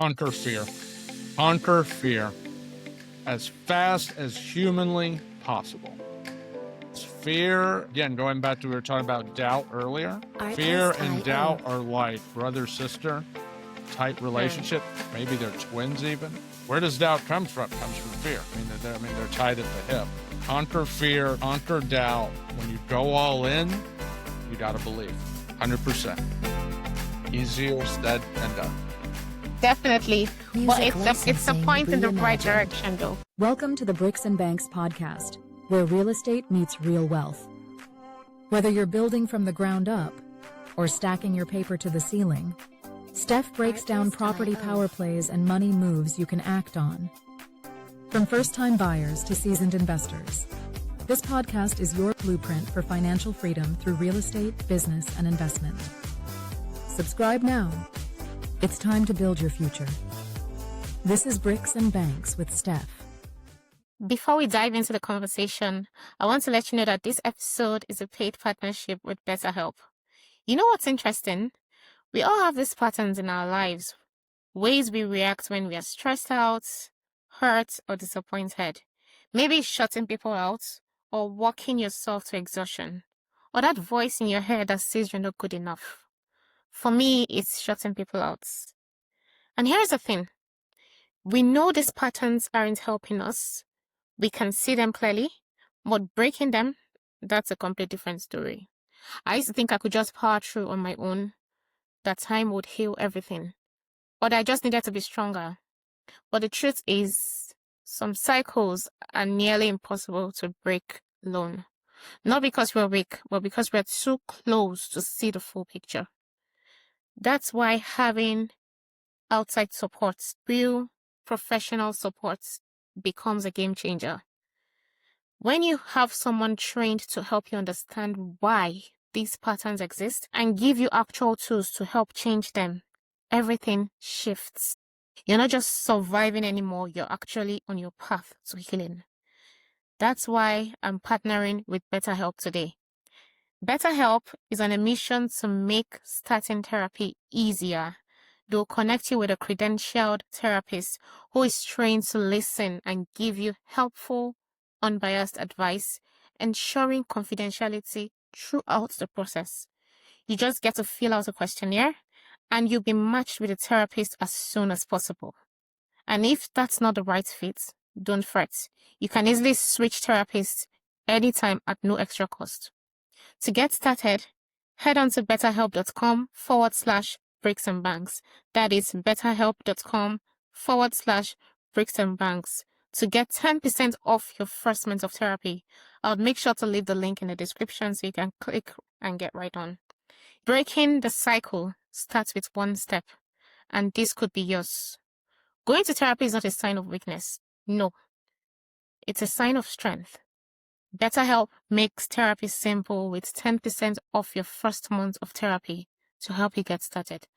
Conquer fear. Conquer fear as fast as humanly possible. Fear, again, going back to we were talking about doubt earlier. Fear and doubt are like brother-sister type relationship. Maybe they're twins even. Where does doubt come from? It comes from fear. They're tied at the hip. Conquer fear, conquer doubt. When you go all in, you got to believe. 100%. Easier said than done. Definitely. But it's a point in the right direction, though. Welcome to the Bricks and Banks podcast, where real estate meets real wealth. Whether you're building from the ground up or stacking your paper to the ceiling, Steph breaks down property power plays and money moves you can act on. From first-time buyers to seasoned investors, this podcast is your blueprint for financial freedom through real estate, business, and investment. Subscribe now. It's time to build your future. This is Bricks and Banks with Steph. Before we dive into the conversation, I want to let you know that this episode is a paid partnership with BetterHelp. You know what's interesting? We all have these patterns in our lives, ways we react when we are stressed out, hurt, or disappointed. Maybe it's shutting people out or working yourself to exhaustion, or that voice in your head that says you're not good enough. For me, it's shutting people out. And here's the thing. We know these patterns aren't helping us. We can see them clearly, but breaking them, that's a complete different story. I used to think I could just power through on my own, that time would heal everything, but I just needed to be stronger. But the truth is, some cycles are nearly impossible to break alone. Not because we're weak, but because we're too close to see the full picture. That's why having outside support, real professional support, becomes a game changer. When you have someone trained to help you understand why these patterns exist and give you actual tools to help change them, everything shifts. You're not just surviving anymore, you're actually on your path to healing. That's why I'm partnering with BetterHelp today. BetterHelp is on a mission to make starting therapy easier. They'll connect you with a credentialed therapist who is trained to listen and give you helpful, unbiased advice, ensuring confidentiality throughout the process. You just get to fill out a questionnaire and you'll be matched with a therapist as soon as possible. And if that's not the right fit, don't fret. You can easily switch therapists anytime at no extra cost. To get started, head on to betterhelp.com/bricksandbanks. That is betterhelp.com/bricksandbanks to get 10% off your first month of therapy. I'll make sure to leave the link in the description so you can click and get right on. Breaking the cycle starts with one step, and this could be yours. Going to therapy is not a sign of weakness. No, it's a sign of strength. BetterHelp makes therapy simple with 10% off your first month of therapy to help you get started.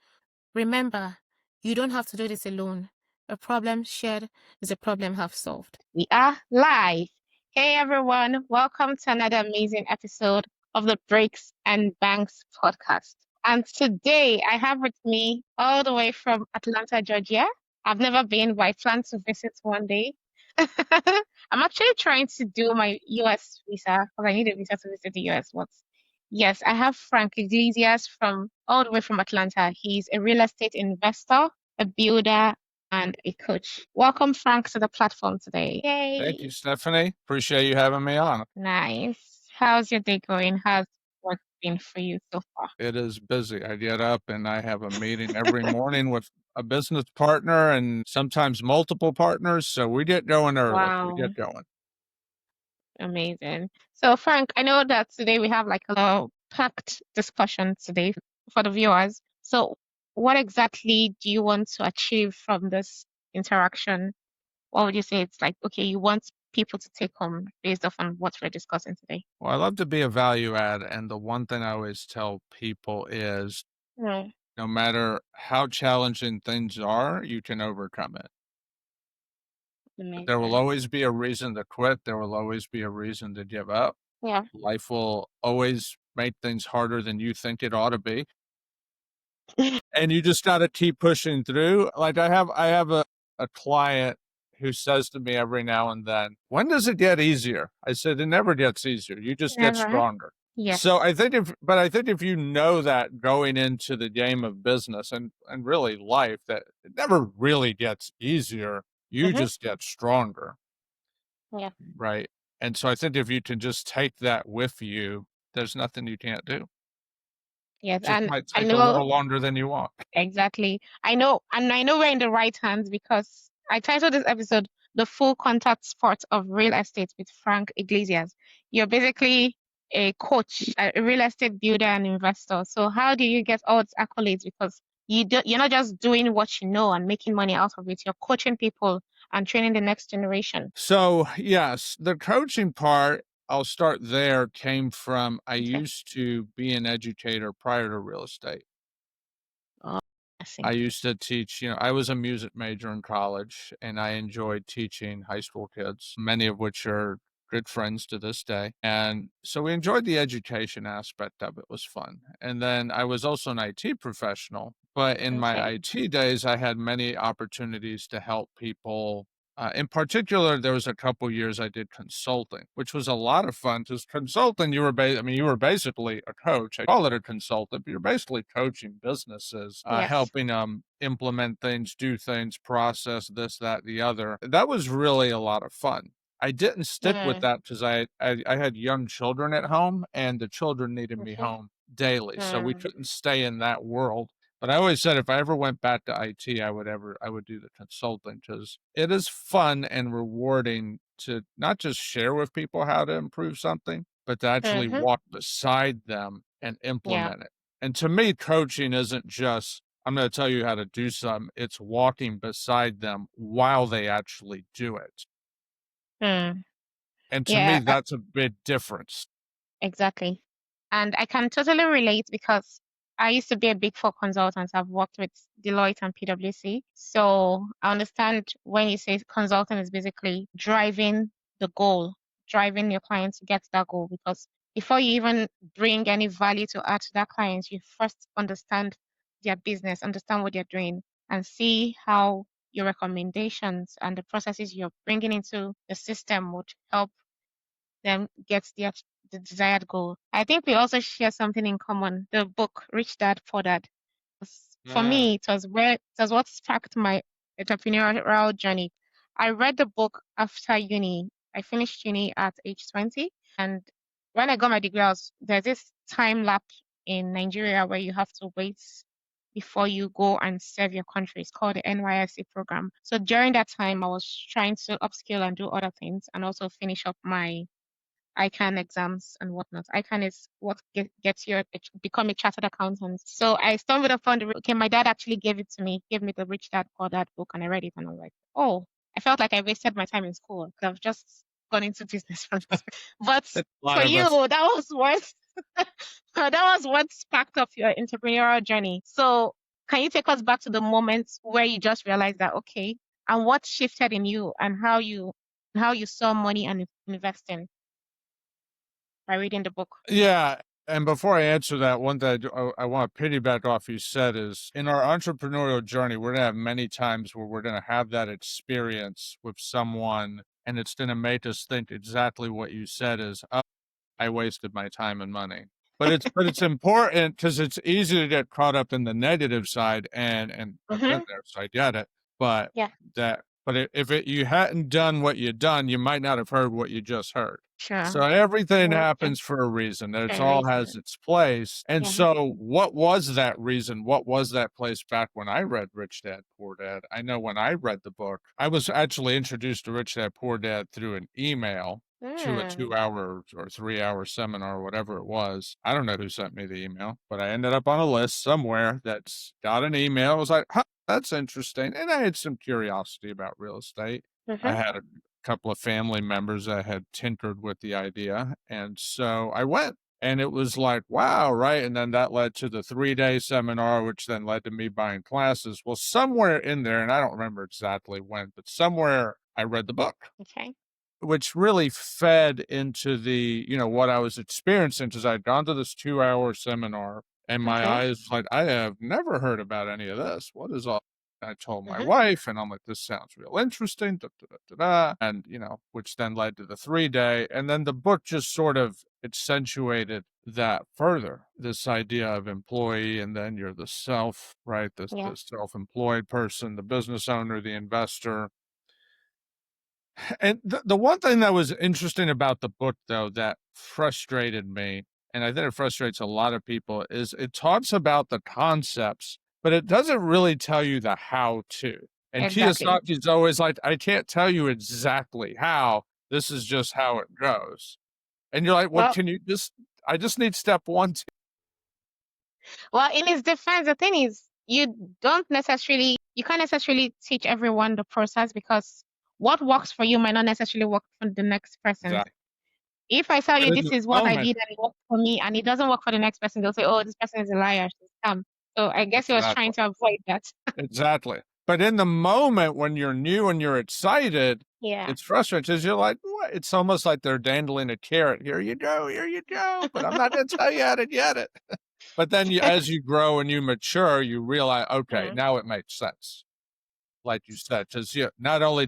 Remember, you don't have to do this alone. A problem shared is a problem half solved. We are live. Hey everyone, welcome to another amazing episode of the Breaks and Banks podcast. And today I have with me all the way from Atlanta, Georgia. I've never been, but I plan to visit one day. I'm actually trying to do my US visa because I need a visa to visit the US. But yes, I have Frank Iglesias from all the way from Atlanta. He's a real estate investor, a builder, and a coach. Welcome, Frank, to the platform today. Yay! Thank you, Stephanie. Appreciate you having me on. Nice. How's your day going? How's work been for you so far? It is busy. I get up and I have a meeting every morning with a business partner and sometimes multiple partners. So we get going early. Wow. We get going. Amazing. So, Frank, I know that today we have like a packed discussion today for the viewers. So, what exactly do you want to achieve from this interaction? What would you say it's like? Okay, you want people to take home based off on what we're discussing today. Well, I love to be a value add. And the one thing I always tell people is Mm, no matter how challenging things are, you can overcome it. There will amazing. always be a reason to quit. There will always be a reason to give up. Yeah. Life will always make things harder than you think it ought to be. And you just got to keep pushing through. Like I have a client who says to me every now and then, when does it get easier? I said, it never gets easier. You just get Never. stronger. Yes. So I think if you know that going into the game of business and really life, that it never really gets easier. You just get stronger. Yeah. Right. And so I think if you can just take that with you, there's nothing you can't do. Yes. Just And might I take a know little longer than you want. exactly. I know, and I know we're in the right hands because I titled this episode "The Full Contact Sport of Real Estate" with Frank Iglesias. You're basically a coach, a real estate builder and investor. So how do you get all these accolades? Because you're not just doing what you know and making money out of it. You're coaching people and training the next generation. So yes, the coaching part, I'll start there, came from I Okay. used to be an educator prior to real estate. Oh, I see. I used to teach, I was a music major in college and I enjoyed teaching high school kids, many of which are good friends to this day. And so we enjoyed the education aspect of it. It was fun. And then I was also an IT professional, but in my Okay. IT days, I had many opportunities to help people. In particular, there was a couple years I did consulting, which was a lot of fun. Because consulting, you were basically a coach. I call it a consultant, but you're basically coaching businesses, Yes. helping them implement things, do things, process this, that, the other. That was really a lot of fun. I didn't stick with that because I had young children at home, and the children needed me home daily, so we couldn't stay in that world. But I always said if I ever went back to IT, I would do the consulting because it is fun and rewarding to not just share with people how to improve something, but to actually walk beside them and implement it. And to me, coaching isn't just, I'm going to tell you how to do something. It's walking beside them while they actually do it. And to me, that's a big difference. Exactly. And I can totally relate because I used to be a Big Four consultant. I've worked with Deloitte and PwC. So I understand when you say consulting is basically driving the goal, driving your client to get to that goal. Because before you even bring any value to add to that client, you first understand their business, understand what they're doing, and see how your recommendations and the processes you're bringing into the system would help them get the desired goal. I think we also share something in common. The book Rich Dad Poor Dad. For me, it was what sparked my entrepreneurial journey. I read the book after uni. I finished uni at age 20, and when I got my degree, there's this time lapse in Nigeria where you have to wait before you go and serve your country. It's called the NYSC program. So during that time, I was trying to upskill and do other things, and also finish up my ICANN exams and whatnot. ICANN is what gets you become a chartered accountant. So I stumbled upon okay, my dad actually gave it to me, gave me the Rich Dad Poor Dad book, and I read it, and I was like, oh, I felt like I wasted my time in school because I've just gone into business from this. But for you, that was what that was what sparked up your entrepreneurial journey. So can you take us back to the moment where you just realized that okay, and what shifted in you and how you saw money and investing by reading the book? Yeah. And before I answer that, one thing I want to piggyback off you said is in our entrepreneurial journey, we're going to have many times where we're going to have that experience with someone, and it's going to make us think exactly what you said is, oh, I wasted my time and money. But it's important because it's easy to get caught up in the negative side, and I've been there, so I get it. But if you hadn't done what you'd done, you might not have heard what you just heard. Sure. So everything happens for a reason, and it all has its place. And so what was that reason? What was that place back when I read Rich Dad, Poor Dad? I know when I read the book, I was actually introduced to Rich Dad, Poor Dad through an email to a 2-hour or 3-hour seminar, or whatever it was. I don't know who sent me the email, but I ended up on a list somewhere that's got an email. I was like, huh, that's interesting. And I had some curiosity about real estate. I had a couple of family members that had tinkered with the idea. And so I went. And it was like, wow, right? And then that led to the 3-day seminar, which then led to me buying classes. Well, somewhere in there, and I don't remember exactly when, but somewhere I read the book. Okay. Which really fed into the, what I was experiencing because I'd gone to this 2-hour seminar And my Okay. eyes like, I have never heard about any of this. What is all? I told my Mm-hmm. wife, and I'm like, this sounds real interesting, da, da, da, da, da. And, which then led to the 3-day. And then the book just sort of accentuated that further, this idea of employee, and then you're the self, right? The self-employed person, the business owner, the investor. And the one thing that was interesting about the book, though, that frustrated me, and I think it frustrates a lot of people, is it talks about the concepts, but it doesn't really tell you the how to. And Exactly. Kiyosaki's always like, I can't tell you exactly how. This is just how it goes. And you're like, well, Well, can you I just need step 1, 2. well, in his defense, the thing is, you can't necessarily teach everyone the process, because what works for you might not necessarily work for the next person. Exactly. If I tell you But in this the is what I moment, did and it worked for me and it doesn't work for the next person, they'll say, oh, this person is a liar. She's scam. So I guess he was exactly. trying to avoid that. Exactly. But in the moment when you're new and you're excited, Yeah. it's frustrating because you're like, what? It's almost like they're dangling a carrot. Here you go, but I'm not going to tell you how to get it. But then as you grow and you mature, you realize, okay, now it makes sense. Like you said, because not only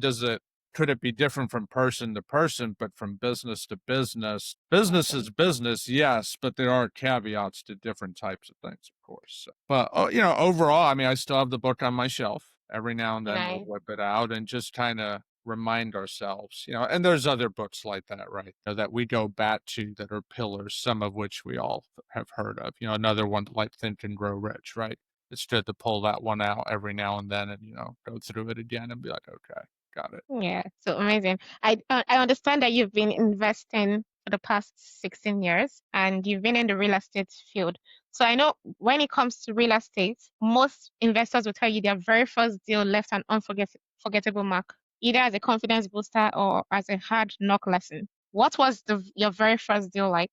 could it be different from person to person, but from business to business. Business is business, yes, but there are caveats to different types of things, of course. But overall, I mean, I still have the book on my shelf. Every now and then we'll whip it out and just kind of remind ourselves, and there's other books like that, right? That we go back to that are pillars, some of which we all have heard of. Another one like Think and Grow Rich, right? It's good to pull that one out every now and then and, go through it again and be like, okay, got it. Yeah, so amazing. I understand that you've been investing for the past 16 years and you've been in the real estate field. So I know when it comes to real estate, most investors will tell you their very first deal left an unforgettable mark, either as a confidence booster or as a hard knock lesson. What was your very first deal like,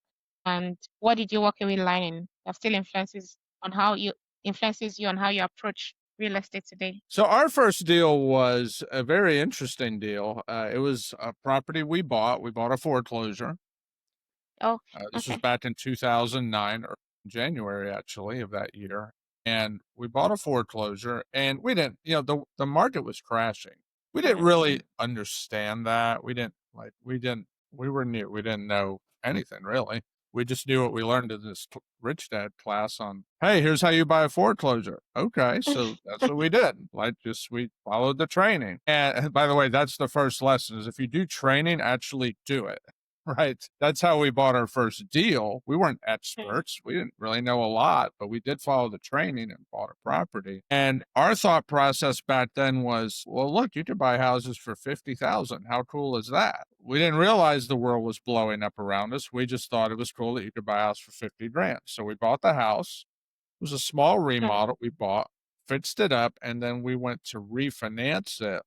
and what did you walk away learning that still influences you on how you approach real estate today? So our first deal was a very interesting deal. It was a property we bought. We bought a foreclosure. Oh, This was okay. back in 2009, or January actually of that year. And we bought a foreclosure, and we didn't, the market was crashing. We didn't really understand that. We were new. We didn't know anything really. We just knew what we learned in this Rich Dad class on, hey, here's how you buy a foreclosure. Okay, so that's what we did. We followed the training. And by the way, that's the first lesson is if you do training, actually do it. Right. That's how we bought our first deal. We weren't experts. We didn't really know a lot, but we did follow the training and bought a property. And our thought process back then was, well, look, you could buy houses for 50,000. How cool is that? We didn't realize the world was blowing up around us. We just thought it was cool that you could buy a house for 50 grand. So we bought the house. It was a small remodel we bought, fixed it up, and then we went to refinance it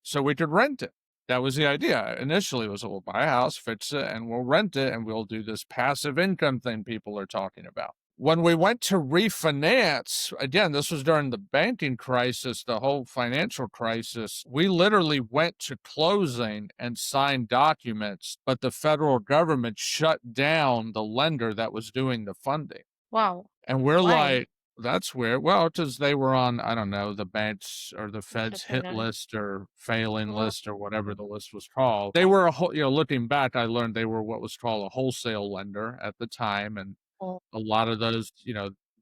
so we could rent it. That was the idea. Initially, was we'll buy a house, fix it, and we'll rent it, and we'll do this passive income thing people are talking about. When we went to refinance, again, this was during the banking crisis, the whole financial crisis. We literally went to closing and signed documents, but the federal government shut down the lender that was doing the funding. Wow. And we're Why? like, that's weird. Well, because they were on, I don't know, the banks or the Fed's hit list or failing list or whatever the list was called. They were, looking back, I learned they were what was called a wholesale lender at the time. And a lot of those,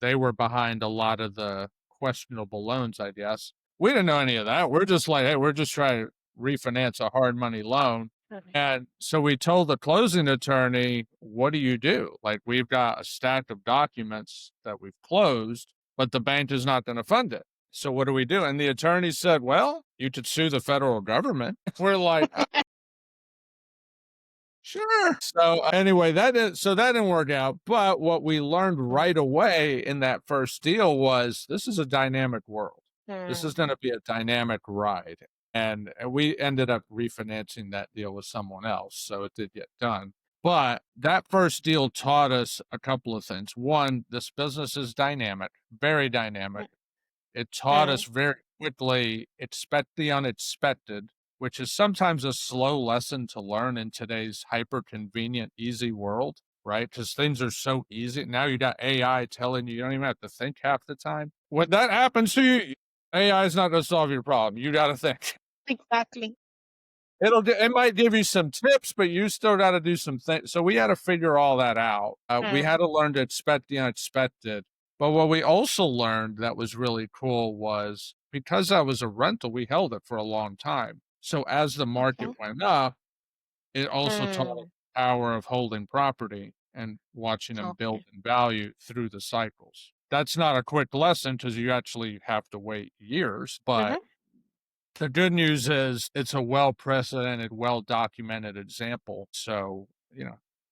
they were behind a lot of the questionable loans, I guess. We didn't know any of that. We're just like, hey, we're just trying to refinance a hard money loan. And so we told the closing attorney, what do you do? Like, we've got a stack of documents that we've closed, but the bank is not going to fund it. So what do we do? And the attorney said, well, you could sue the federal government. We're like, sure. So anyway, that didn't work out. But what we learned right away in that first deal was this is a dynamic world. This is going to be a dynamic ride. And we ended up refinancing that deal with someone else. So it did get done. But that first deal taught us a couple of things. One, this business is dynamic, very dynamic. It taught us very quickly, expect the unexpected, which is sometimes a slow lesson to learn in today's hyper convenient, easy world. right? Because things are so easy. Now you got AI telling you don't even have to think half the time. When that happens to you, AI is not going to solve your problem. You got to think. Exactly. It might give you some tips, but you still got to do some things. So we had to figure all that out. We had to learn to expect the unexpected. But what we also learned that was really cool was because that was a rental, we held it for a long time. So as the market went up, it also taught us the power of holding property and watching them build in value through the cycles. That's not a quick lesson because you actually have to wait years, but the good news is it's a well-precedented, well-documented example. So,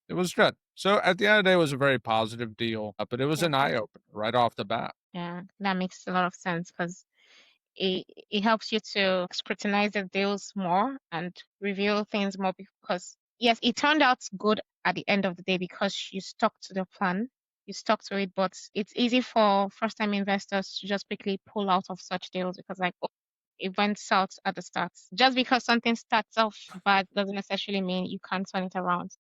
it was good. So at the end of the day, it was a very positive deal, but it was an eye-opener right off the bat. Yeah, that makes a lot of sense because it helps you to scrutinize the deals more and reveal things more because yes, it turned out good at the end of the day because you stuck to the plan, you stuck to it, but it's easy for first time investors to just quickly pull out of such deals because like it went south at the start. Just because something starts off bad doesn't necessarily mean you can't turn it around.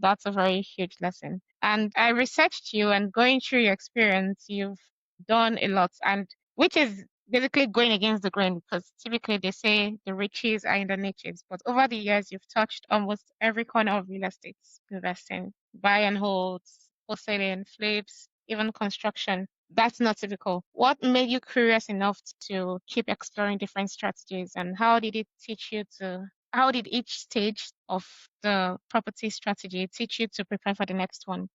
That's a very huge lesson. And I researched you and going through your experience, you've done a lot, and which is basically going against the grain because typically they say the riches are in the niches. But over the years, you've touched almost every corner of real estate investing, buy and holds, wholesaling, flips, even construction. That's not typical. What made you curious enough to keep exploring different strategies, and how did each stage of the property strategy teach you to prepare for the next one?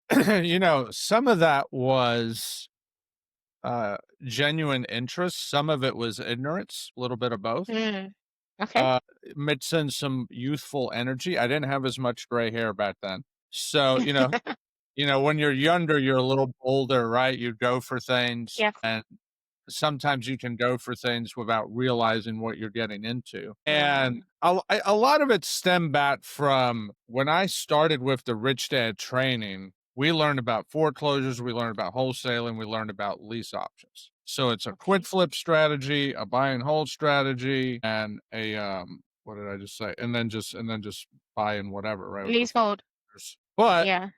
Some of that was genuine interest. Some of it was ignorance, a little bit of both. Okay. Mixed in some youthful energy. I didn't have as much gray hair back then. So, when you're younger, you're a little bolder, right? You go for things. Yes. And sometimes you can go for things without realizing what you're getting into. And a lot of it stemmed back from when I started with the Rich Dad training. We learned about foreclosures, we learned about wholesaling, we learned about lease options. So it's a quick flip strategy, a buy and hold strategy, and a what did I just say? And then just buy and whatever, right? Leasehold. But Yeah.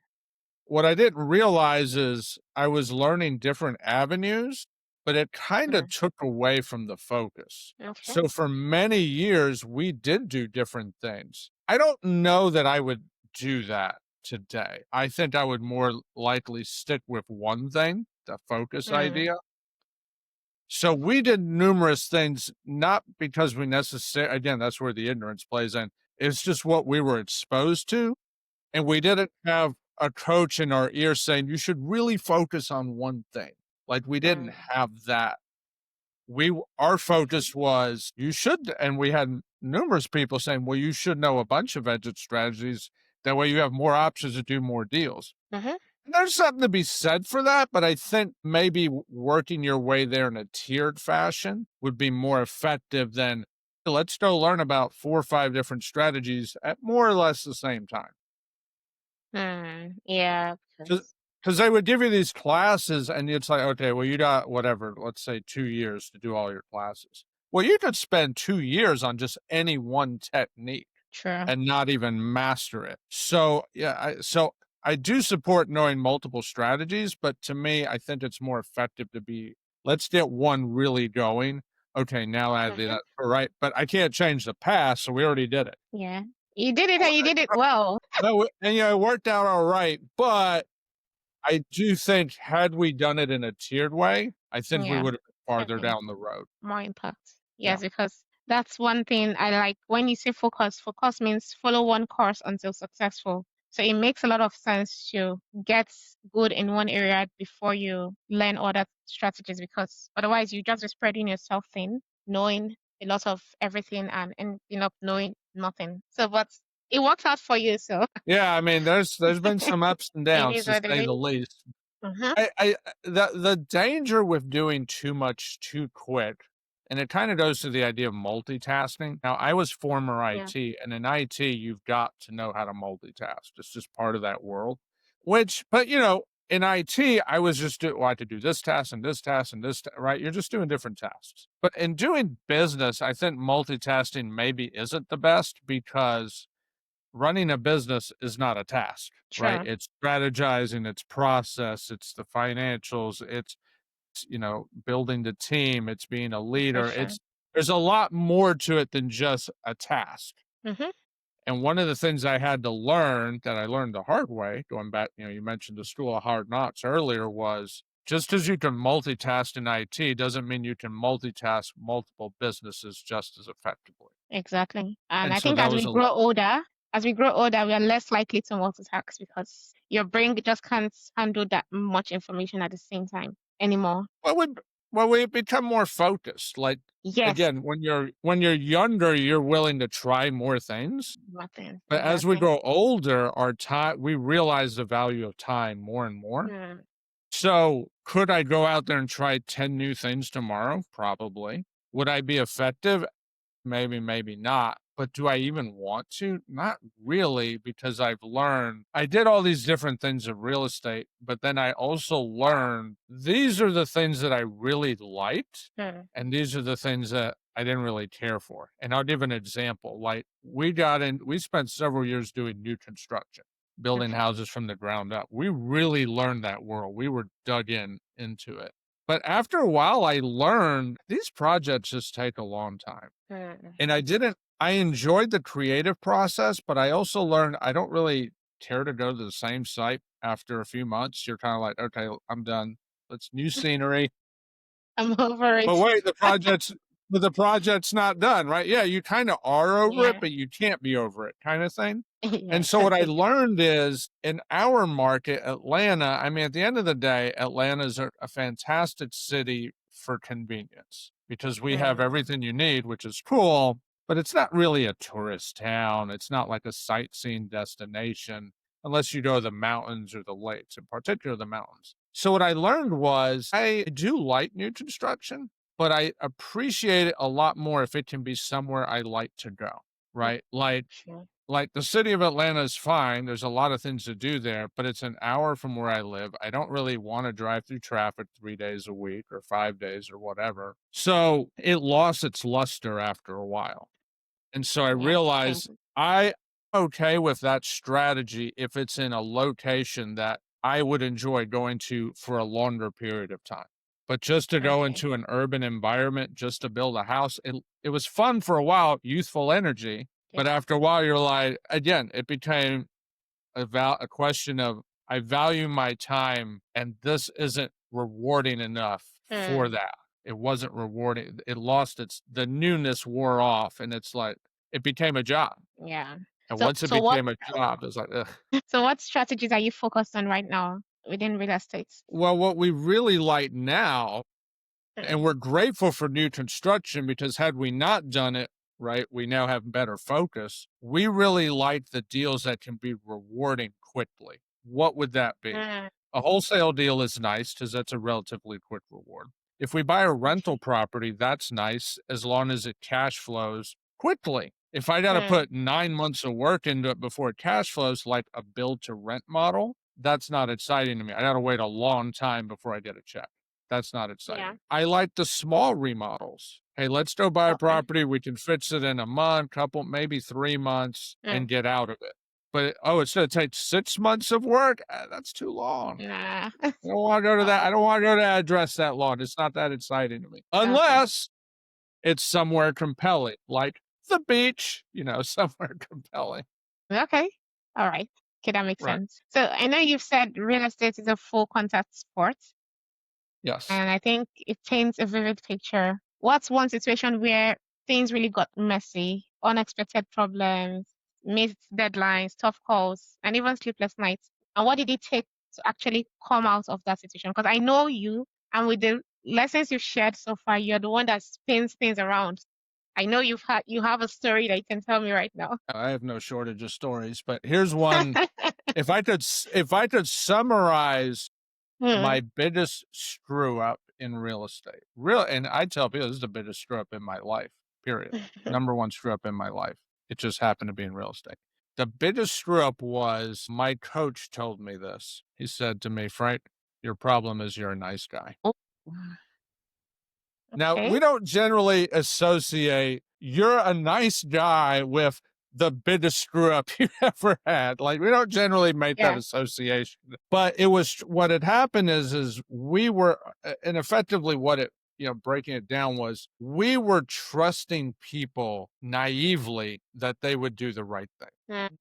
what I didn't realize is I was learning different avenues, but it kind of took away from the focus. Okay. So for many years, we did do different things. I don't know that I would do that today. I think I would more likely stick with one thing, the focus idea. So we did numerous things, not because we necessarily, again, that's where the ignorance plays in. It's just what we were exposed to. And we didn't have a coach in our ear saying, you should really focus on one thing. Like we didn't have that. Our focus was you should, and we had numerous people saying, well, you should know a bunch of exit strategies. That way you have more options to do more deals. There's something to be said for that, but I think maybe working your way there in a tiered fashion would be more effective than let's go learn about 4 or 5 different strategies at more or less the same time. Yeah. Because they would give you these classes and it's like, okay, well, you got whatever, let's say 2 years to do all your classes. Well, you could spend 2 years on just any one technique and not even master it. So, yeah, I do support knowing multiple strategies, but to me, I think it's more effective to let's get one really going. Okay, now add that, right? But I can't change the past, so we already did it. Yeah. You did it and you did it well. No, and it worked out all right, but I do think had we done it in a tiered way, I think we would have been farther down the road. More impact. Yes, because that's one thing I like. When you say focus, focus means follow one course until successful. So it makes a lot of sense to get good in one area before you learn other strategies because otherwise you just be spreading yourself thin, knowing a lot of everything and ending up knowing nothing. So, but it works out for you. So yeah, I mean, there's been some ups and downs to say the least. The danger with doing too much too quick, and it kind of goes to the idea of multitasking. Now, I was former IT, and in IT, you've got to know how to multitask. It's just part of that world. But in IT, I was just I had to do this task and this task and this, right? You're just doing different tasks. But in doing business, I think multitasking maybe isn't the best because running a business is not a task, right? Sure. It's strategizing, it's process, it's the financials, it's, building the team, it's being a For leader. sure. There's a lot more to it than just a task. Mm-hmm. And one of the things I had to learn that I learned the hard way, going back, you mentioned the school of hard knocks earlier, was just as you can multitask in IT doesn't mean you can multitask multiple businesses just as effectively. Exactly. And And I so think that was as we grow older, we are less likely to multitask because your brain just can't handle that much information at the same time anymore. we become more focused. Like, Yes. again, when you're younger, you're willing to try more things. Nothing. But as we Exactly. grow older, we realize the value of time more and more. Mm. So could I go out there and try 10 new things tomorrow? Probably. Would I be effective? Maybe, maybe not. But do I even want to? Not really, because I did all these different things of real estate, but then I also learned these are the things that I really liked, Mm. and these are the things that I didn't really care for. And I'll give an example. Like we spent several years doing new construction, building Okay. houses from the ground up. We really learned that world. We were dug into it. But after a while, I learned these projects just take a long time. Mm. And I enjoyed the creative process, but I also learned I don't really care to go to the same site after a few months. You're kind of like, okay, I'm done. Let's new scenery. I'm over But it. wait, the project's not done, right? Yeah, you kind of are over it, Yeah. but you can't be over it kind of thing. Yeah, And I so can what I take it. learned is in our market, Atlanta, I mean, at the end of the day, Atlanta is a fantastic city for convenience because we have Mm. everything you need, which is cool, but it's not really a tourist town. It's not like a sightseeing destination unless you go to the mountains or the lakes, in particular the mountains. So what I learned was I do like new construction, but I appreciate it a lot more if it can be somewhere I like to go, Mm. right? Like the city of Atlanta is fine. There's a lot of things to do there, but it's an hour from where I live. I don't really want to drive through traffic 3 days a week or 5 days or whatever. So it lost its luster after a while. And so I Yeah. Same. realized I'm okay with that strategy if it's in a location that I would enjoy going to for a longer period of time. But just to go Okay. into an urban environment, just to build a house, it was fun for a while, youthful energy. But Yeah. after a while, you're like, again, it became a question of I value my time, and this isn't rewarding enough for Mm. that. It wasn't rewarding. It lost the newness wore off, and it's like it became a job. Yeah. And So once it so what became a job, it's like, ugh. so what strategies are you focused on right now within real estate? Well, what we really like now, and Mm. we're grateful for new construction because had we not done it, right, we now have better focus. We really like the deals that can be rewarding quickly. What would that be? Mm. A wholesale deal is nice because that's a relatively quick reward. If we buy a rental Okay. property, that's nice as long as it cash flows quickly. If I got to Mm. put 9 months of work into it before it cash flows, like a build to rent model, that's not exciting to me. I got to wait a long time before I get a check. That's not Yeah. exciting. I like the small remodels. Hey, let's go buy a Okay. property. We can fix it in a month, couple, maybe 3 months Mm. and get out of it. But it's going to take 6 months of work. That's too long. Nah. I don't want to go to that. Oh, I don't want to go to that address that long. It's not that exciting to me. okay. Unless it's somewhere compelling, like the beach, somewhere compelling. Okay. All right. Okay, that makes Right. sense. So I know you've said real estate is a full contact sport, Yes. and I think it paints a vivid picture. What's one situation where things really got messy, unexpected problems, missed deadlines, tough calls, and even sleepless nights? And what did it take to actually come out of that situation? Because I know you, and with the lessons you've shared so far, you're the one that spins things around. I know you have a story that you can tell me right now. I have no shortage of stories, but here's one. If I could summarize Hmm. my biggest screw up in real estate, and I tell people this is the biggest screw up in my life, period. Number one screw up in my life. It just happened to be in real estate. The biggest screw up was my coach told me this. He said to me, Frank, your problem is you're a nice guy. Oh, Now, okay. we don't generally associate you're a nice guy with the biggest screw up you ever had. Like, we don't generally make that association, but it was what had happened is we were, and effectively what it, breaking it down was we were trusting people naively that they would do the right thing. And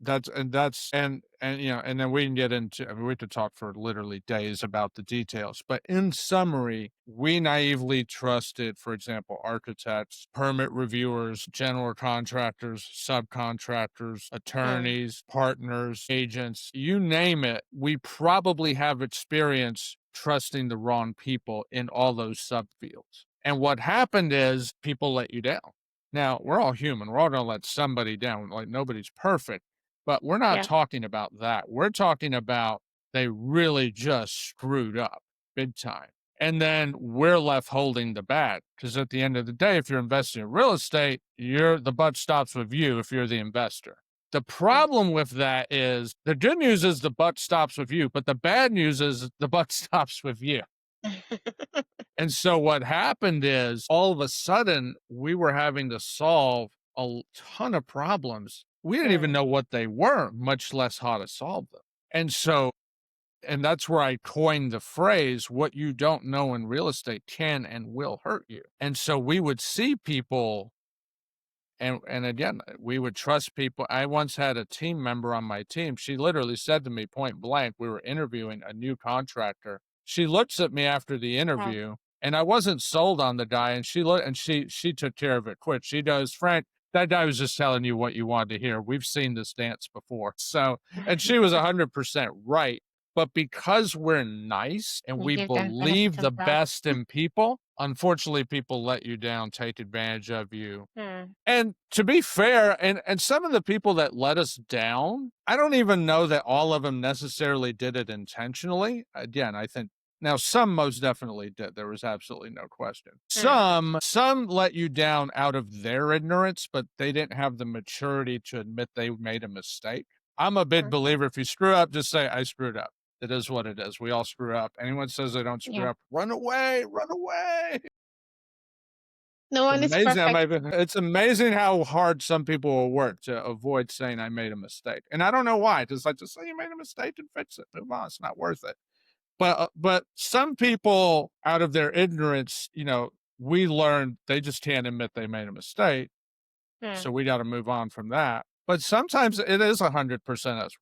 then we can get into, I mean, we could talk for literally days about the details, but in summary, we naively trusted, for example, architects, permit reviewers, general contractors, subcontractors, attorneys, partners, agents, you name it. We probably have experience trusting the wrong people in all those subfields. And what happened is people let you down. Now, we're all human. We're all going to let somebody down. Like, nobody's perfect. But we're not talking about that. We're talking about they really just screwed up big time. And then we're left holding the bag. Because at the end of the day, if you're investing in real estate, the buck stops with you if you're the investor. The problem with that is the good news is the buck stops with you, but the bad news is the buck stops with you. And so what happened is all of a sudden we were having to solve a ton of problems. We didn't even know what they were, much less how to solve them. And that's where I coined the phrase, what you don't know in real estate can and will hurt you. And so we would see people, and again, we would trust people. I once had a team member on my team. She literally said to me point blank, we were interviewing a new contractor. She looks at me after the interview, and I wasn't sold on the guy. And she took care of it quick. She goes, Frank, that guy was just telling you what you wanted to hear. We've seen this dance before. So, and she was 100% right. But because we're nice and we believe the best in people, unfortunately, people let you down, take advantage of you. And to be fair, and some of the people that let us down, I don't even know that all of them necessarily did it intentionally. Again, I think now some most definitely did. There was absolutely no question. Some let you down out of their ignorance, but they didn't have the maturity to admit they made a mistake. I'm a big believer, if you screw up, just say, I screwed up. It is what it is. We all screw up. Anyone says they don't screw up, run away, run away. No one is perfect. It's amazing how hard some people will work to avoid saying I made a mistake. And I don't know why. Just say you made a mistake and fix it. Move on. It's not worth it. But some people, out of their ignorance, we learned they just can't admit they made a mistake. So we got to move on from that. But sometimes it is 100% us.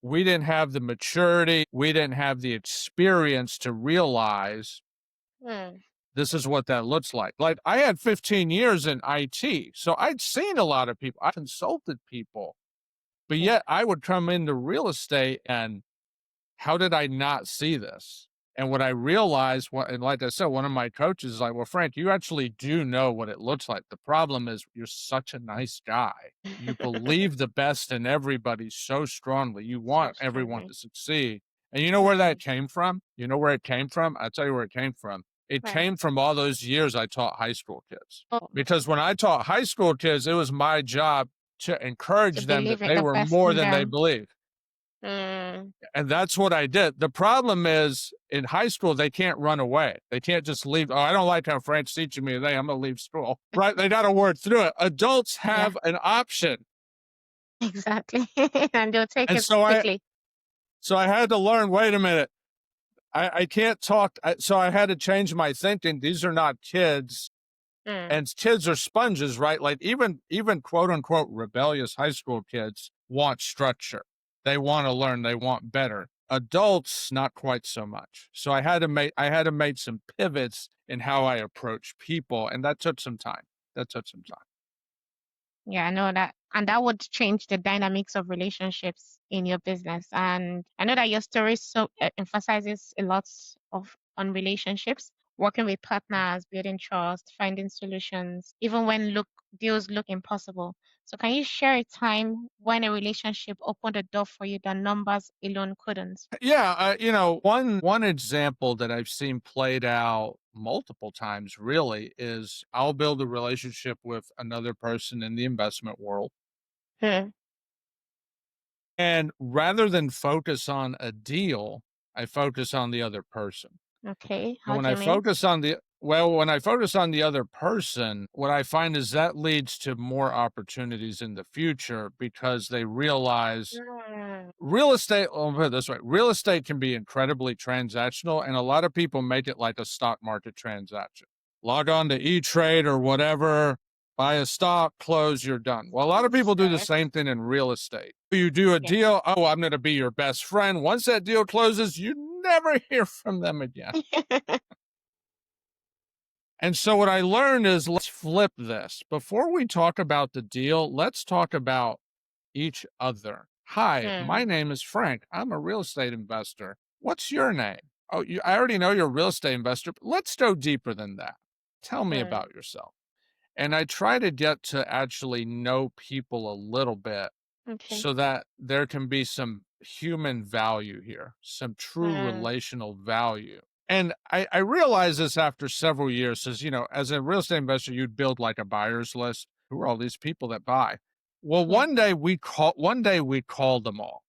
We didn't have the maturity. We didn't have the experience to realize this is what that looks like. Like, I had 15 years in IT, so I'd seen a lot of people. I consulted people, but yet I would come into real estate and how did I not see this? And what I realized, and like I said, one of my coaches is like, well, Frank, you actually do know what it looks like. The problem is you're such a nice guy. You believe the best in everybody so strongly. You want everyone to succeed. And you know where that came from? You know where it came from? I'll tell you where it came from. It came from all those years I taught high school kids. Because when I taught high school kids, it was my job to encourage them that they were more than they believed. And that's what I did. The problem is in high school, they can't run away. They can't just leave. Oh, I don't like how Frank's teaching me today. I'm going to leave school. Right? They got to work through it. Adults have an option. Exactly. And they'll take it quickly. So I had to learn, wait a minute. I can't talk. So I had to change my thinking. These are not kids. And kids are sponges, right? Like even quote unquote rebellious high school kids want structure. They want to learn. They want better. Adults, not quite so much. So I had to make some pivots in how I approach people, and that took some time. Yeah, I know that. And that would change the dynamics of relationships in your business. And I know that your story emphasizes a lot on relationships, working with partners, building trust, finding solutions, even when deals look impossible. So can you share a time when a relationship opened a door for you that numbers alone couldn't? Yeah, one example that I've seen played out multiple times really is I'll build a relationship with another person in the investment world. And rather than focus on a deal, I focus on the other person. Okay. And when I focus on Well, when I focus on the other person, what I find is that leads to more opportunities in the future because they realize real estate, I'll put it this way, real estate can be incredibly transactional, and a lot of people make it like a stock market transaction. Log on to E-Trade or whatever, buy a stock, close, you're done. Well, a lot of people do the same thing in real estate. You do a deal, oh, I'm going to be your best friend. Once that deal closes, you never hear from them again. And so what I learned is let's flip this. Before we talk about the deal, let's talk about each other. Hi, my name is Frank. I'm a real estate investor. What's your name? Oh, I already know you're a real estate investor, but let's go deeper than that. Tell me about yourself. And I try to get to actually know people a little bit so that there can be some human value here, some true relational value. And I realized this after several years, as you know, as a real estate investor, you'd build like a buyer's list. Who are all these people that buy? Well, one day we called them all.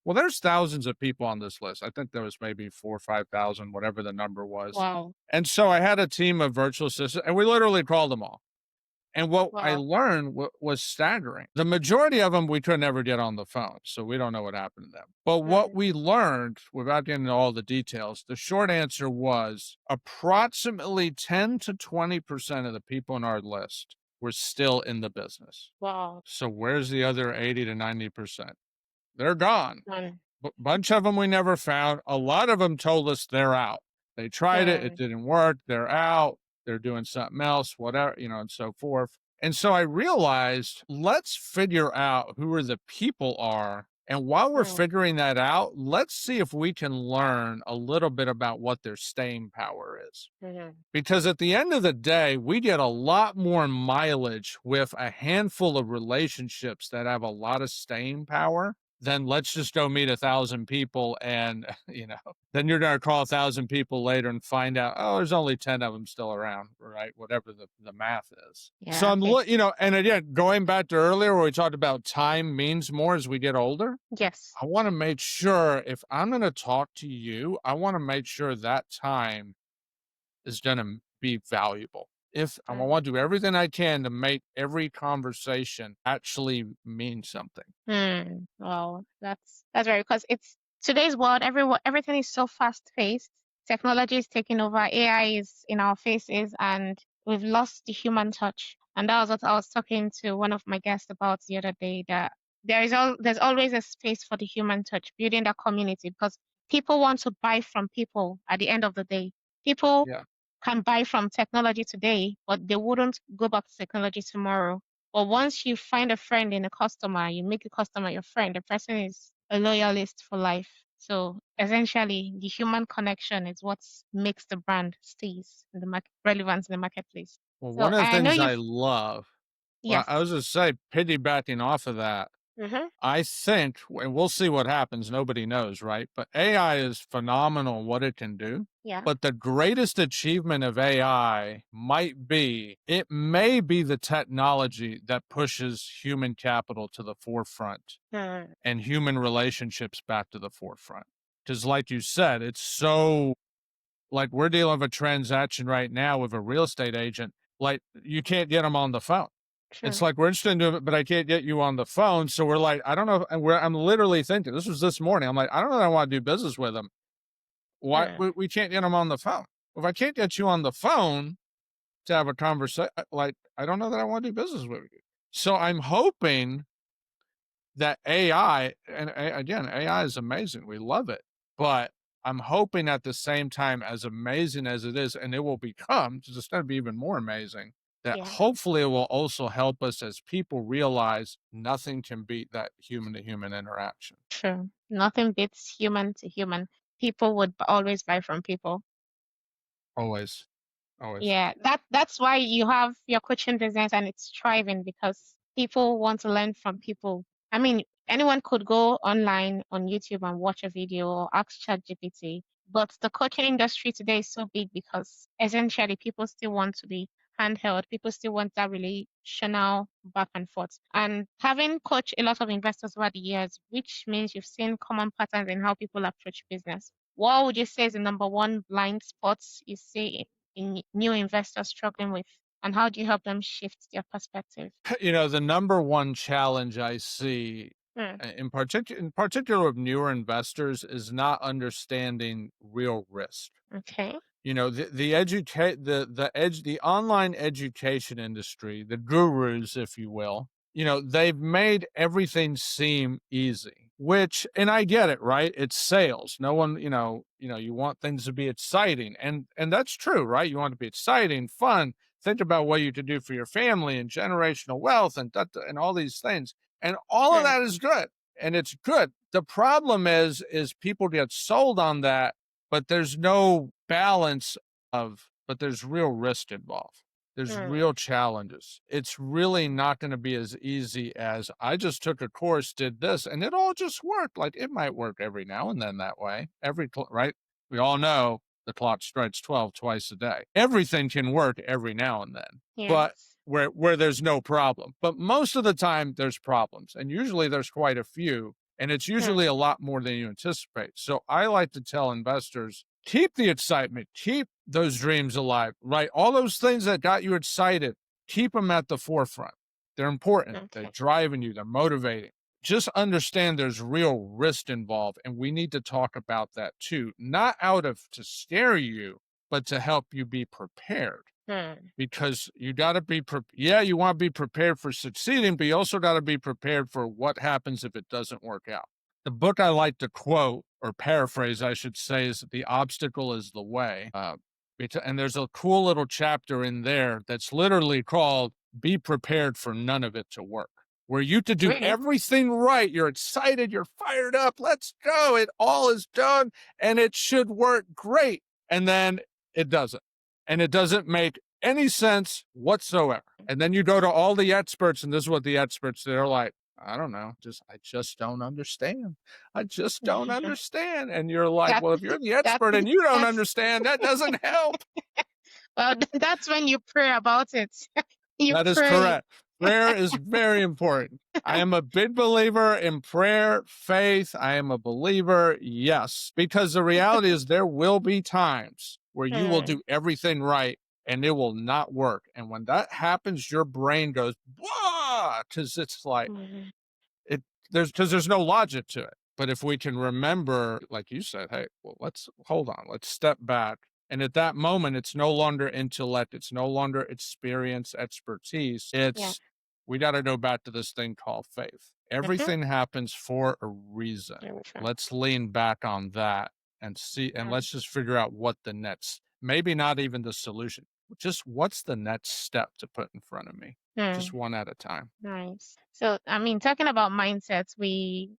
Well, there's thousands of people on this list. I think there was maybe 4,000 or 5,000, whatever the number was. Wow. And so I had a team of virtual assistants, and we literally called them all. And what I learned was staggering. The majority of them we could never get on the phone, so we don't know what happened to them. But what we learned, without getting into all the details, the short answer was approximately 10 to 20% of the people on our list were still in the business. Wow. So where's the other 80 to 90%? They're gone. Bunch of them we never found. A lot of them told us they're out. They tried it. It didn't work. They're out. They're doing something else, whatever, you know, and so forth. And so I realized, let's figure out who the people are. And while we're figuring that out, let's see if we can learn a little bit about what their staying power is. Because at the end of the day, we get a lot more mileage with a handful of relationships that have a lot of staying power than let's just go meet 1,000 people and, you know, then you're going to call 1,000 people later and find out, oh, there's only 10 of them still around, right? Whatever the math is. Yeah, so I'm, you know, and again, going back to earlier where we talked about time means more as we get older. Yes. I want to make sure if I'm going to talk to you, I want to make sure that time is going to be valuable. If I want to do everything I can to make every conversation actually mean something. Well, that's right, because it's today's world. Everything is so fast paced. Technology is taking over. AI is in our faces, and we've lost the human touch. And that was what I was talking to one of my guests about the other day. That there's always a space for the human touch, building that community, because people want to buy from people. At the end of the day, people can buy from technology today, but they wouldn't go back to technology tomorrow. But once you find a friend in a customer, you make a customer your friend, the person is a loyalist for life. So essentially, the human connection is what makes the brand stays in the relevant in the marketplace. Well, So one of the I know things I you've love, well, yes. I was going to say, piggybacking off of that, I think, and we'll see what happens, nobody knows, right? But AI is phenomenal in what it can do. Yeah. But the greatest achievement of AI it may be the technology that pushes human capital to the forefront and human relationships back to the forefront. Because like you said, it's so, like we're dealing with a transaction right now with a real estate agent, like you can't get them on the phone. It's like we're interested in doing it, but I can't get you on the phone. So we're like, I don't know. And I'm literally thinking, this was this morning. I'm like, I don't know that I want to do business with them. Why we can't get them on the phone? If I can't get you on the phone to have a conversation, like I don't know that I want to do business with you. So I'm hoping that AI, and again, AI is amazing. We love it, but I'm hoping at the same time, as amazing as it is, and it will become, it's going to be even more amazing, that hopefully it will also help us as people realize nothing can beat that human to human interaction. True. Nothing beats human to human. People would always buy from people. Always. Always. Yeah, that's why you have your coaching business and it's thriving, because people want to learn from people. I mean, anyone could go online on YouTube and watch a video or ask ChatGPT, but the coaching industry today is so big because essentially people still want to be handheld. People still want that relational back and forth. And having coached a lot of investors over the years, which means you've seen common patterns in how people approach business. What would you say is the number one blind spot you see new investors struggling with? And how do you help them shift their perspective? The number one challenge I see in particular with newer investors is not understanding real risk. Okay. The online education industry, the gurus, if you will, they've made everything seem easy, and I get it, right? It's sales. No one, you want things to be exciting, and that's true, right? You want it to be exciting, fun. Think about what you could do for your family and generational wealth and all these things. And all of that is good. And it's good. The problem is people get sold on that, but there's no balance but there's real risk involved. There's real challenges. It's really not going to be as easy as I just took a course, did this, and it all just worked. Like it might work every now and then that way. Right? We all know the clock strikes 12 twice a day. Everything can work every now and then, but where there's no problem. But most of the time there's problems, and usually there's quite a few, and it's usually a lot more than you anticipate. So I like to tell investors, keep the excitement, keep those dreams alive, right? All those things that got you excited, keep them at the forefront. They're important. They're driving you. They're motivating. Just understand there's real risk involved, and we need to talk about that too. Not to scare you, but to help you be prepared. Because you got to be you want to be prepared for succeeding, but you also got to be prepared for what happens if it doesn't work out. The book I like to quote, or paraphrase, I should say, is The Obstacle is the Way. And there's a cool little chapter in there that's literally called Be Prepared for None of It to Work, where you to do everything right. You're excited. You're fired up. Let's go. It all is done and it should work great. And then it doesn't. And it doesn't make any sense whatsoever. And then you go to all the experts, and this is what the experts, they're like, I don't know. I just don't understand. I just don't understand. And you're like, well, if you're the expert and you don't understand, that doesn't help. Well, that's when you pray about it. That is correct. Prayer is very important. I am a big believer in prayer, faith. I am a believer, yes, because the reality is there will be times where you will do everything right and it will not work. And when that happens, your brain goes, blah, because it's like, there's no logic to it. But if we can remember, like you said, hey, well, let's hold on, let's step back. And at that moment, it's no longer intellect. It's no longer experience, expertise. We got to go back to this thing called faith. Everything happens for a reason. Let's lean back on that and see, and let's just figure out what the next, maybe not even the solution, just what's the next step to put in front of me, just one at a time. Nice. So, talking about mindsets, we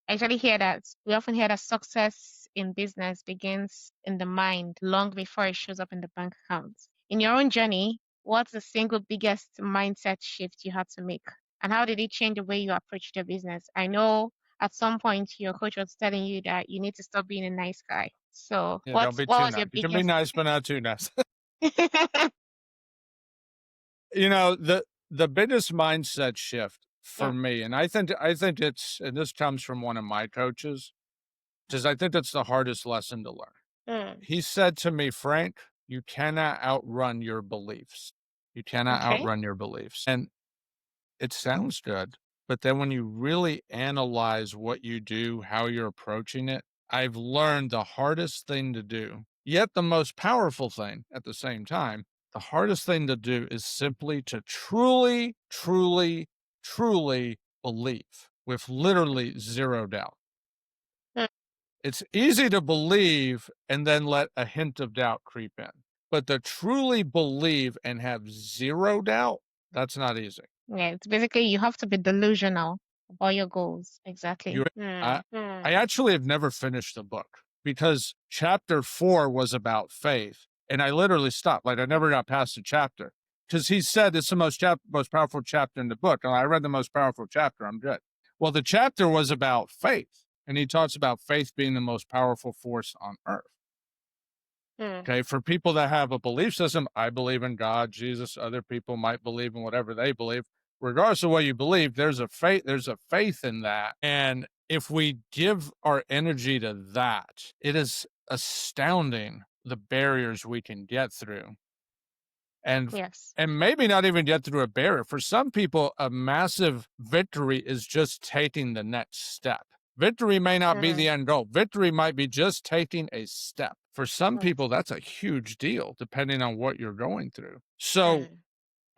actually hear that, we often hear that success in business begins in the mind long before it shows up in the bank account. In your own journey, what's the single biggest mindset shift you had to make? And how did it change the way you approached your business? I know at some point your coach was telling you that you need to stop being a nice guy. So what was your biggest... You can be nice, but not too nice. The biggest mindset shift for me, and I think it's, and this comes from one of my coaches, because I think that's the hardest lesson to learn. He said to me, Frank, you cannot outrun your beliefs. You cannot outrun your beliefs. And it sounds good, but then when you really analyze what you do, how you're approaching it, I've learned the hardest thing to do, yet the most powerful thing at the same time, the hardest thing to do is simply to truly, truly, truly believe with literally zero doubt. It's easy to believe and then let a hint of doubt creep in. But to truly believe and have zero doubt, that's not easy. Yeah, it's basically you have to be delusional about your goals. Exactly. I actually have never finished the book because chapter 4 was about faith. And I literally stopped. Like I never got past the chapter because he said it's the most powerful chapter in the book. And I read the most powerful chapter. I'm good. Well, the chapter was about faith. And he talks about faith being the most powerful force on earth. Okay, for people that have a belief system, I believe in God, Jesus, other people might believe in whatever they believe. Regardless of what you believe, there's a faith in that. And if we give our energy to that, it is astounding the barriers we can get through. And Yes. and maybe not even get through a barrier. For some people, a massive victory is just taking the next step. Victory may not be the end goal. Victory might be just taking a step. For some people, that's a huge deal, depending on what you're going through. So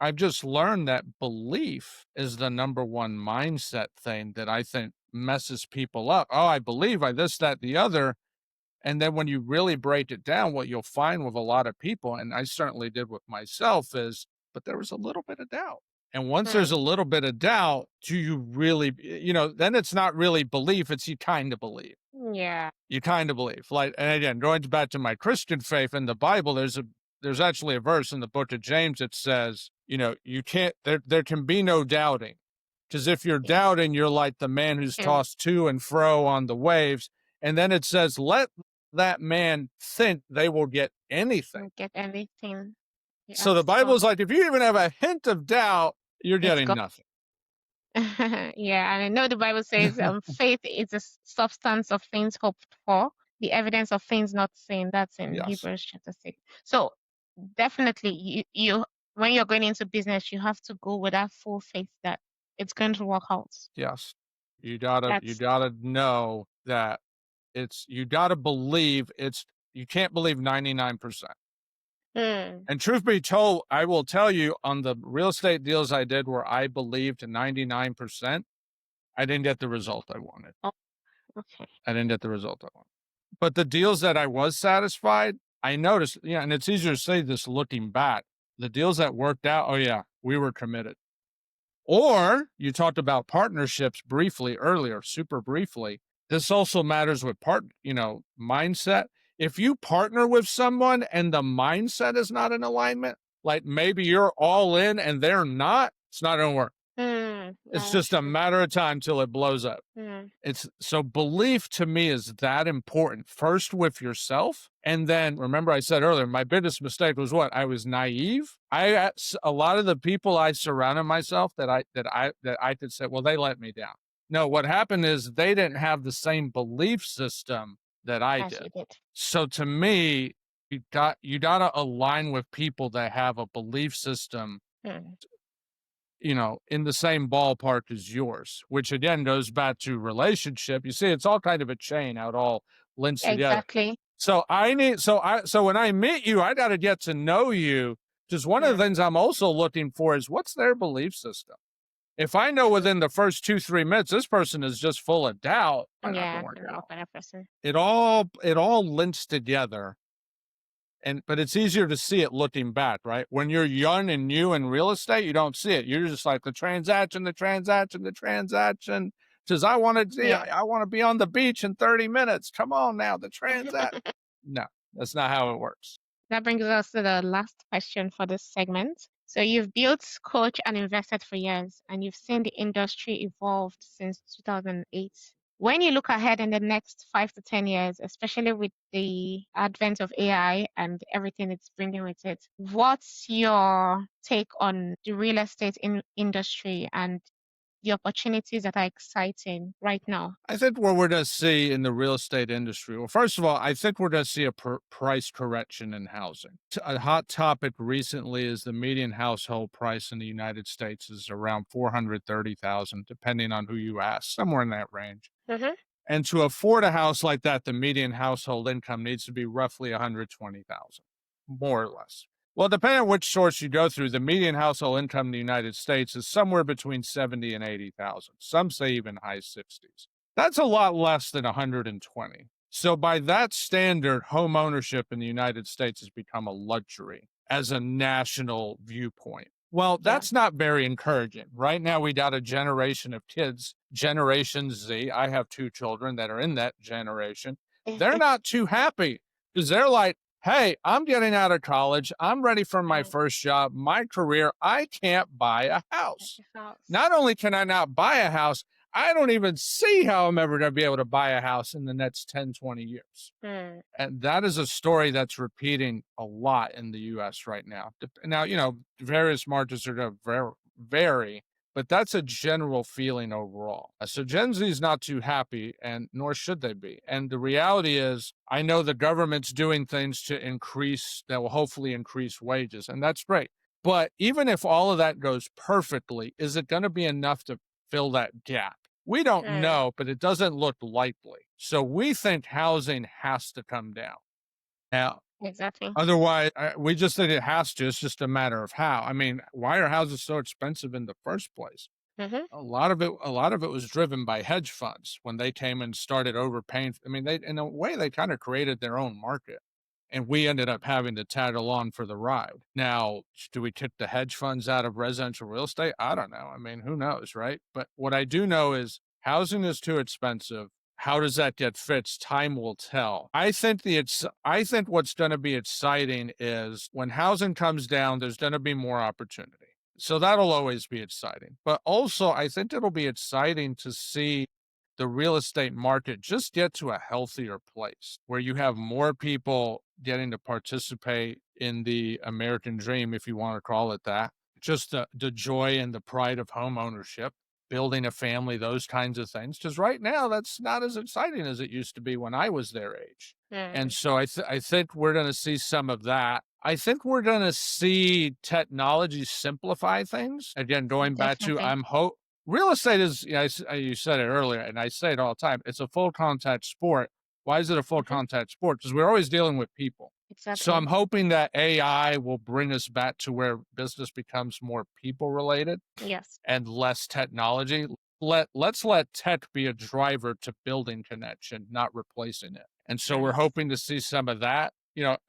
I've just learned that belief is the number one mindset thing that I think messes people up. Oh, I believe I this, that, the other. And then when you really break it down, what you'll find with a lot of people, and I certainly did with myself, is, but there was a little bit of doubt. And once there's a little bit of doubt, do you really, then it's not really belief, it's you kind of believe. Yeah. You kind of believe. Like, and again, going back to my Christian faith in the Bible, there's actually a verse in the book of James that says, you can't, there can be no doubting. Because if you're doubting, you're like the man who's tossed to and fro on the waves. And then it says, let that man think they will get anything. Get anything. So the Bible's like, if you even have a hint of doubt, you're getting nothing. Yeah, and I know the Bible says faith is the substance of things hoped for, the evidence of things not seen. That's in Hebrews chapter 6. So definitely, you when you're going into business, you have to go with that full faith that it's going to work out. Yes, you gotta know that you gotta believe you can't believe 99%. And truth be told, I will tell you, on the real estate deals I did where I believed 99%, I didn't get the result I wanted. Oh, okay. I didn't get the result I wanted. But the deals that I was satisfied, I noticed, and it's easier to say this looking back, the deals that worked out, oh yeah, we were committed. Or you talked about partnerships briefly earlier, super briefly. This also matters with mindset. If you partner with someone and the mindset is not in alignment, like maybe you're all in and they're not, it's not going to work. It's just a matter of time till it blows up. So belief to me is that important. First with yourself. And then remember I said earlier, my biggest mistake was what? I was naive. A lot of the people I surrounded myself that I could say, well, they let me down. No, what happened is they didn't have the same belief system that I did. So to me, you got to align with people that have a belief system in the same ballpark as yours, which again goes back to relationship. You see, it's all kind of a chain how it all links together. Exactly. So when I meet you, I got to get to know you. Just one of the things I'm also looking for is what's their belief system. If I know within the first 2-3 minutes, this person is just full of doubt, I'm not gonna work out. It all links together. But it's easier to see it looking back, right? When you're young and new in real estate, you don't see it. You're just like the transaction. Because I want to be on the beach in 30 minutes. Come on now, the transaction. No, that's not how it works. That brings us to the last question for this segment. So you've built, coached, and invested for years, and you've seen the industry evolved since 2008. When you look ahead in the next 5 to 10 years, especially with the advent of AI and everything it's bringing with it, what's your take on the real estate industry and the opportunities that are exciting right now? I think what we're going to see in the real estate industry, well, first of all, I think we're going to see a price correction in housing. A hot topic recently is the median household price in the United States is around $430,000, depending on who you ask, somewhere in that range. And to afford a house like that, the median household income needs to be roughly $120,000, more or less. Well, depending on which source you go through, the median household income in the United States is somewhere between $70,000 and $80,000. Some say even high 60s. That's a lot less than 120. So by that standard, home ownership in the United States has become a luxury as a national viewpoint. Well, that's not very encouraging. Right now, we got a generation of kids, Generation Z. I have 2 children that are in that generation. They're not too happy because they're like, hey, I'm getting out of college. I'm ready for my first job, my career. I can't buy a house. Not only can I not buy a house, I don't even see how I'm ever going to be able to buy a house in the next 10, 20 years. And that is a story that's repeating a lot in the U.S. right now. Now, various markets are going to vary, but that's a general feeling overall. So Gen Z is not too happy, and nor should they be. And the reality is, I know the government's doing things that will hopefully increase wages, and that's great. But even if all of that goes perfectly, is it going to be enough to fill that gap? We don't know, but it doesn't look likely. So we think housing has to come down. Now, Exactly. otherwise, we just think it has to. It's just a matter of how. I mean, why are houses so expensive in the first place? A lot of it was driven by hedge funds when they came and started overpaying. I mean, in a way, they kind of created their own market, and we ended up having to tag along for the ride. Now, do we kick the hedge funds out of residential real estate? I don't know. I mean, who knows, right? But what I do know is housing is too expensive. How does that get fixed? Time will tell. I think what's going to be exciting is when housing comes down, there's going to be more opportunity. So that'll always be exciting. But also, I think it'll be exciting to see the real estate market just get to a healthier place where you have more people getting to participate in the American dream, if you want to call it that. Just the joy and the pride of home ownership, building a family, those kinds of things. Because right now, that's not as exciting as it used to be when I was their age. And so I think we're going to see some of that. I think we're going to see technology simplify things. Again, going back to real estate is, you said it earlier, and I say it all the time, it's a full contact sport. Why is it a full contact sport? Because we're always dealing with people. Exactly. So I'm hoping that AI will bring us back to where business becomes more people related. Yes. And less technology. Let's let tech be a driver to building connection, not replacing it. And so we're hoping to see some of that.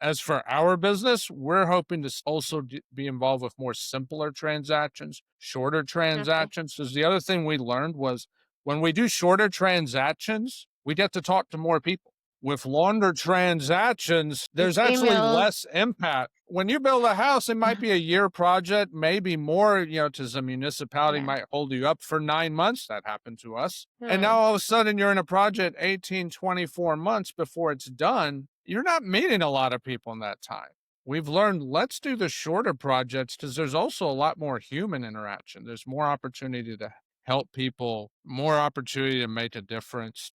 As for our business, we're hoping to also be involved with more simpler transactions, shorter transactions. Because the other thing we learned was when we do shorter transactions, we get to talk to more people. With longer transactions, there's actually less impact. When you build a house, it might be a year project, maybe more, because a municipality might hold you up for 9 months. That happened to us. And now all of a sudden you're in a project 18, 24 months before it's done. You're not meeting a lot of people in that time. We've learned, let's do the shorter projects because there's also a lot more human interaction. There's more opportunity to help people, more opportunity to make a difference.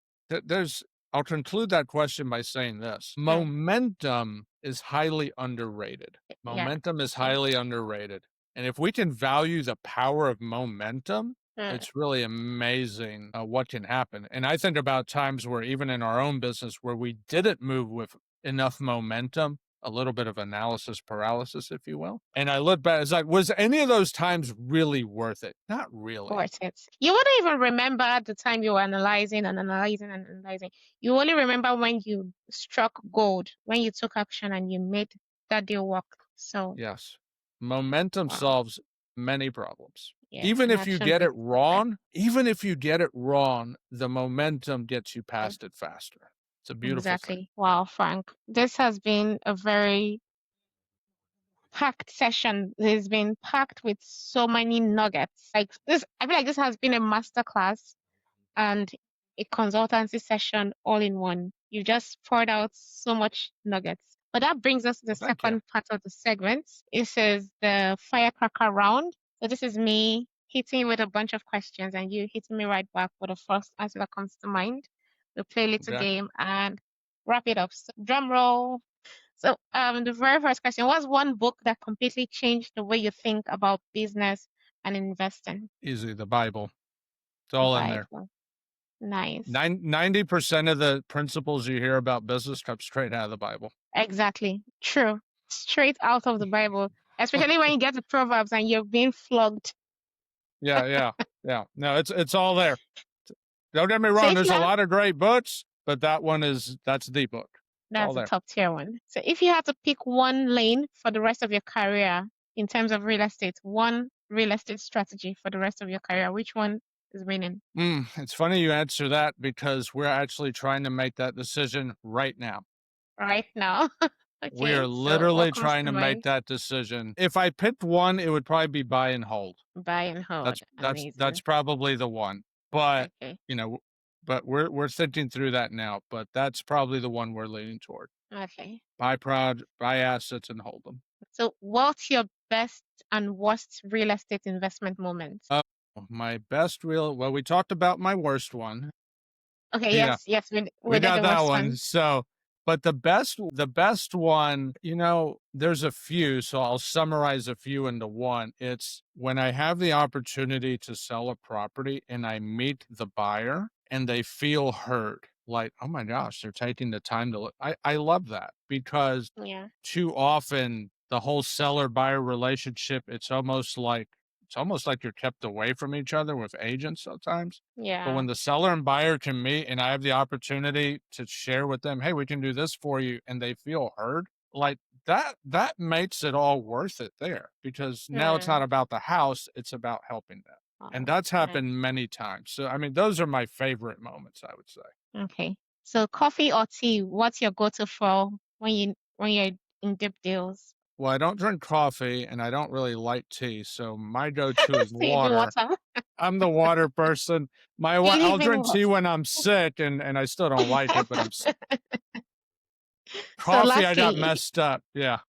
I'll conclude that question by saying this. Momentum is highly underrated. Momentum is highly underrated. And if we can value the power of momentum, it's really amazing what can happen. And I think about times where even in our own business where we didn't move with enough momentum, a little bit of analysis paralysis, if you will. And I look back, it's like, was any of those times really worth it? Not really. Worth it. You wouldn't even remember the time you were analyzing. You only remember when you struck gold, when you took action and you made that deal work. So yes, momentum solves many problems. yes, even if you get it wrong, the momentum gets you past it faster. It's a beautiful thing. Wow, Frank. This has been a very packed session. It's been packed with so many nuggets. Like this, I feel like this has been a masterclass and a consultancy session all in one. You just poured out so much nuggets. But that brings us to the second part of the segment. It says the firecracker round. So this is me hitting you with a bunch of questions and you hitting me right back with the first answer that comes to mind. We'll play a little game and wrap it up. So, drum roll. So the very first question, what's one book that completely changed the way you think about business and investing? Easy, the Bible. It's all in there. Nice. 90% of the principles you hear about business come straight out of the Bible. Exactly. True. Straight out of the Bible. Especially when you get to Proverbs and you're being flogged. Yeah. No, it's all there. Don't get me wrong, there's a lot of great books, but that's the book. That's a top tier one. So if you had to pick one lane for the rest of your career in terms of real estate, one real estate strategy for the rest of your career, which one is winning? It's funny you answer that because we're actually trying to make that decision right now. Right now? Okay, we are literally trying to make that decision. If I picked one, it would probably be buy and hold. Buy and hold. That's probably the one. But but we're thinking through that now. But that's probably the one we're leaning toward. Okay. Buy assets and hold them. So what's your best and worst real estate investment moment? My best real, well, we talked about my worst one. Okay, Yeah, yes, we we did got the that worst one. one. So, but the best one, there's a few, so I'll summarize a few into one. It's when I have the opportunity to sell a property and I meet the buyer and they feel heard. Like, oh my gosh, they're taking the time to look. I love that because Yeah, too often the whole seller buyer relationship, it's almost like you're kept away from each other with agents sometimes. But yeah, when the seller and buyer can meet and I have the opportunity to share with them, hey, we can do this for you, and they feel heard, like that makes it all worth it there because now it's not hmm. about the house, it's about helping them. And Oh, that's nice. happened many times. So I mean, those are my favorite moments, I would say. Okay. So coffee or tea, what's your go-to for when you're in deep deals? Well, I don't drink coffee and I don't really like tea, so my go-to is So you do water. water? I'm the water person. You I'll live in drink what? tea when I'm sick and I still don't like it, but So coffee I got lastly, messed up. Yeah.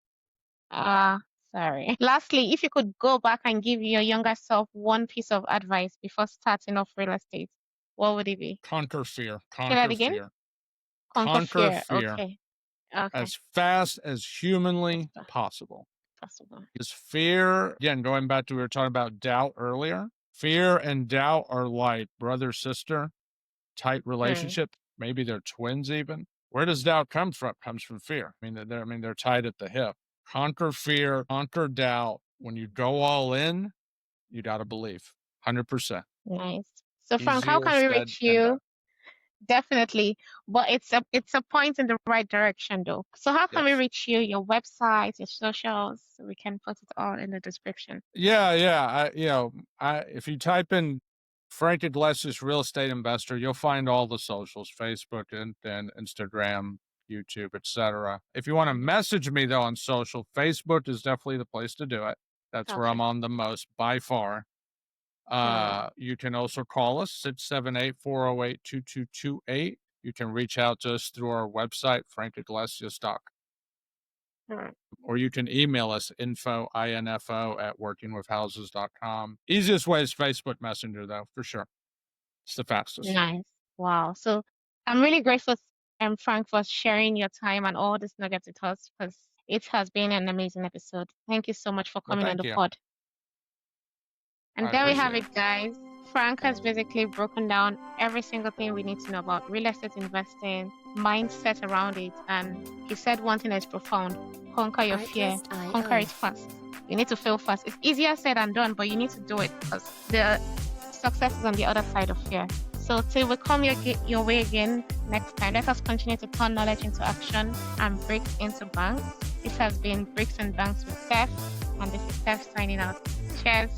ah, sorry. Lastly, if you could go back and give your younger self one piece of advice before starting off real estate, what would it be? Conquer fear. Say that Conquer again? fear. Conquer Conquer fear. fear Okay. Okay. as fast as That's humanly possible. possible. Because fear, again, going back to we were talking about doubt earlier, fear and doubt are like brother sister type Hmm. relationship. Maybe they're twins even. Where does doubt come from? Comes from fear. They're tied at the hip. Conquer fear, conquer doubt. When you go all in, you got to believe. 100%. Nice. So Frank, how Easier can we said reach than you? done. Definitely, but it's a point in the right direction though. So how can we Yes. reach you? Your website, your socials, so we can put it all in the description. Yeah, yeah. If you type in Frank Iglesias real estate investor, you'll find all the socials, Facebook and Instagram, YouTube, etc. If you want to Mhm. message me though on social, Facebook is definitely the place to do it. That's where I'm Okay. on the most by far. All right. You can also call us 678-408-2228. You can reach out to us through our website, frankiglesias.com. All right. Or you can email us info at workingwithhouses.com. Easiest way is Facebook Messenger, though, for sure. It's the fastest. Nice. Wow. So I'm really grateful, Frank, for sharing your time and all this nuggets with us because it has been an amazing episode. Thank you so much for Well, coming on thank the you. pod. And I there we have appreciate it. it, guys. Frank has basically broken down every single thing we need to know about real estate investing, mindset around it, and he said one thing that is profound: conquer your fear, conquer it fast. You need to fail fast. It's easier said than done, but you need to do it because the success is on the other side of fear. So till we come your way again next time, let us continue to turn knowledge into action and bricks into banks. This has been Bricks and Banks with Steph, and this is Steph signing out. Cheers.